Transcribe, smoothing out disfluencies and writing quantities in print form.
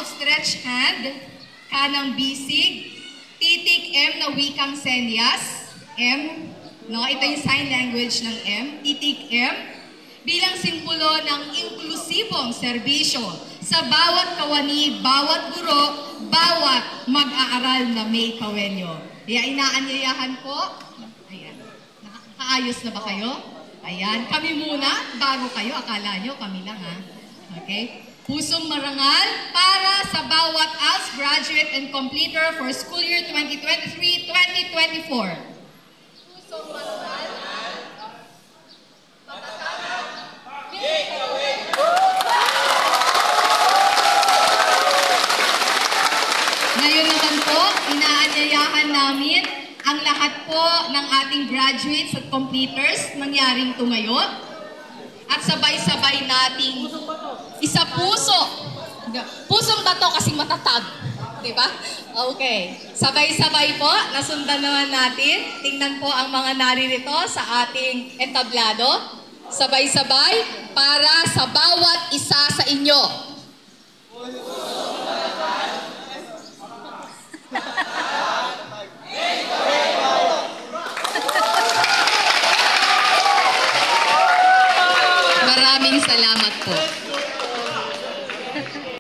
outstretched hand, kanang bisig, titik M na wikang senyas, M, no? Ito yung sign language ng M, titik M, bilang simbolo ng inklusibong serbisyo sa bawat kawani, bawat guro, bawat mag-aaral na may kawenyo. Kaya inaanyayahan po, ayan, nakaayos na ba kayo? Ayan, kami muna, bago kayo, akala nyo, kami lang ha. Okay? Pusong marangal para sa bawat ALS graduate and completer for school year 2023-2024. Pusong marangal. Ngayon naman po, inaanyayahan namin ang lahat po ng ating graduates at completers nangyaring tumayo at sabay-sabay nating isa puso. Pusong bato kasi matatag. Diba? Okay. Sabay-sabay po, nasundan naman natin. Tingnan po ang mga naririto sa ating entablado. Sabay-sabay para sa bawat isa sa inyo. Maraming salamat po.